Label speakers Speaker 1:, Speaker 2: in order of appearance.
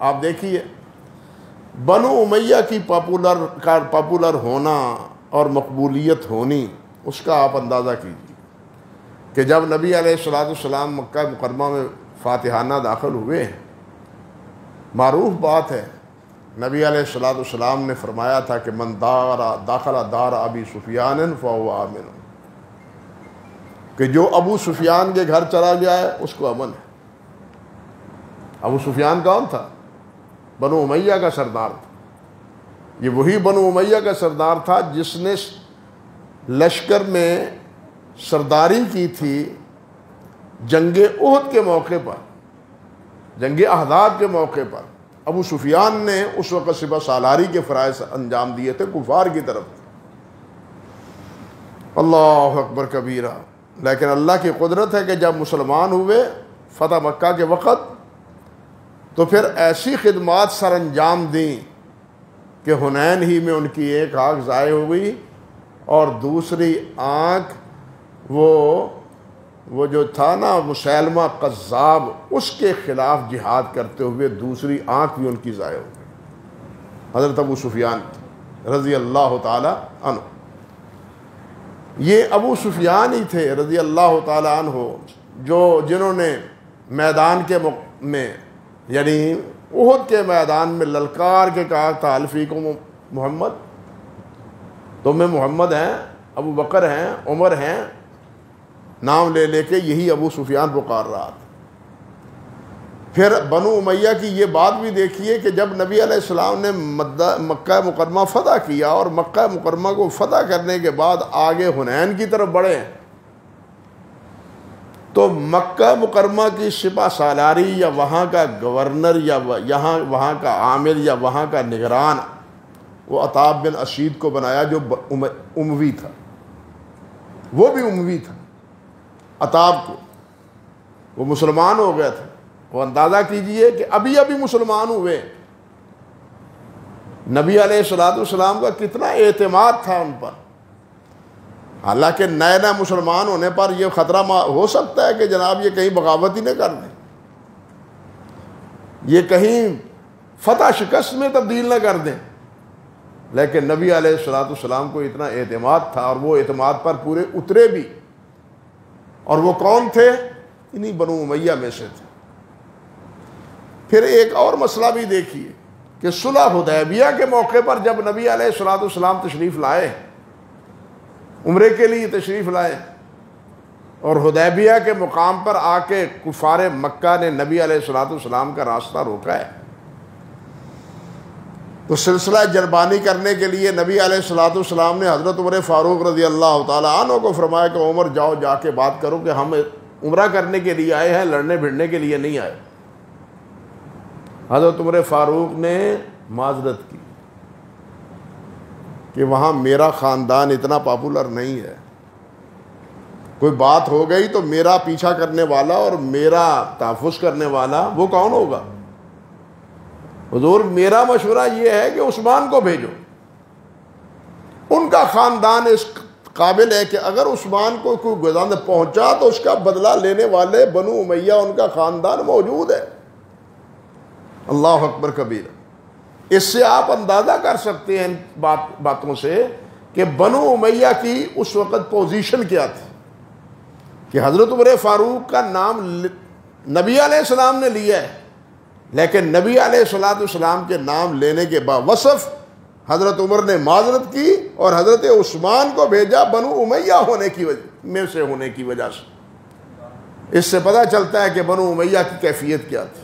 Speaker 1: آپ دیکھیے بنو امیہ کی پاپولر ہونا اور مقبولیت ہونی، اس کا آپ اندازہ کیجیے کہ جب نبی علیہ السلام مکہ مکرمہ میں فاتحانہ داخل ہوئے ہیں، معروف بات ہے نبی علیہ السلام نے فرمایا تھا کہ من داخل دار ابی سفیان فهو آمن، کہ جو ابو سفیان کے گھر چلا گیا ہے اس کو امن ہے۔ ابو سفیان کون تھا؟ بنو امیہ کا سردار تھا۔ یہ وہی بنو امیہ کا سردار تھا جس نے لشکر میں سرداری کی تھی جنگ احد کے موقع پر، جنگ احزاب کے موقع پر۔ ابو سفیان نے اس وقت سپہ سالاری کے فرائض انجام دیے تھے کفار کی طرف۔ اللہ اکبر کبیرہ۔ لیکن اللہ کی قدرت ہے کہ جب مسلمان ہوئے فتح مکہ کے وقت تو پھر ایسی خدمات سر انجام دیں کہ حنین ہی میں ان کی ایک آنکھ ضائع ہو گئی اور دوسری آنکھ وہ جو تھا نا مسیلمہ قذاب، اس کے خلاف جہاد کرتے ہوئے دوسری آنکھ بھی ان کی ضائع ہو گئی۔ حضرت ابو سفیان رضی اللہ تعالی عنہ، یہ ابو سفیان ہی تھے رضی اللہ تعالی عنہ جنہوں نے میدان کے میں یعنی احد کے میدان میں للکار کے کہا تھا الفیکم محمد، تمہیں محمد ہیں، ابو بکر ہیں، عمر ہیں، نام لے لے کے یہی ابو سفیان پکار رہا تھا۔ پھر بنو امیہ کی یہ بات بھی دیکھیے کہ جب نبی علیہ السلام نے مکہ مکرمہ فتح کیا اور مکہ مکرمہ کو فتح کرنے کے بعد آگے حنین کی طرف بڑھے تو مکہ مکرمہ کی سپہ سالاری یا وہاں کا گورنر یا وہاں کا عامل یا وہاں کا نگران وہ عتاب بن اسید کو بنایا جو اموی تھا، وہ بھی اموی تھا۔ عتاب کو وہ مسلمان ہو گئے تھے، وہ اندازہ کیجئے کہ ابھی مسلمان ہوئے، نبی علیہ السلام کا کتنا اعتماد تھا ان پر۔ حالانکہ نئے مسلمان ہونے پر یہ خطرہ ہو سکتا ہے کہ جناب یہ کہیں بغاوت ہی نہ کر دیں، یہ کہیں فتح شکست میں تبدیل نہ کر دیں، لیکن نبی علیہ السلام کو اتنا اعتماد تھا اور وہ اعتماد پر پورے اترے بھی۔ اور وہ کون تھے؟ انہی بنو امیہ میں سے تھے۔ پھر ایک اور مسئلہ بھی دیکھیے کہ صلح حدیبیہ کے موقع پر جب نبی علیہ السلام تشریف لائے، عمرے کے لیے تشریف لائے، اور حدیبیہ کے مقام پر آ کے کفار مکہ نے نبی علیہ السلام کا راستہ روکا ہے، تو سلسلہ جربانی کرنے کے لیے نبی علیہ السلام نے حضرت عمر فاروق رضی اللہ تعالیٰ عنہ کو فرمایا کہ عمر جاؤ جا کے بات کرو کہ ہم عمرہ کرنے کے لیے آئے ہیں، لڑنے بھڑنے کے لیے نہیں آئے۔ حضرت عمر فاروق نے معذرت کی کہ وہاں میرا خاندان اتنا پاپولر نہیں ہے، کوئی بات ہو گئی تو میرا پیچھا کرنے والا اور میرا تحفظ کرنے والا وہ کون ہوگا؟ حضور میرا مشورہ یہ ہے کہ عثمان کو بھیجو، ان کا خاندان اس قابل ہے کہ اگر عثمان کو کوئی گزاند پہنچا تو اس کا بدلہ لینے والے بنو امیہ ان کا خاندان موجود ہے۔ اللہ اکبر کبیر۔ اس سے آپ اندازہ کر سکتے ہیں ان باتوں سے کہ بنو امیہ کی اس وقت پوزیشن کیا تھی کہ حضرت عمر فاروق کا نام نبی علیہ السلام نے لیا ہے، لیکن نبی علیہ السلام کے نام لینے کے باوصف حضرت عمر نے معذرت کی اور حضرت عثمان کو بھیجا بنو امیہ ہونے کی وجہ سے۔ اس سے پتہ چلتا ہے کہ بنو امیہ کی کیفیت کیا تھی۔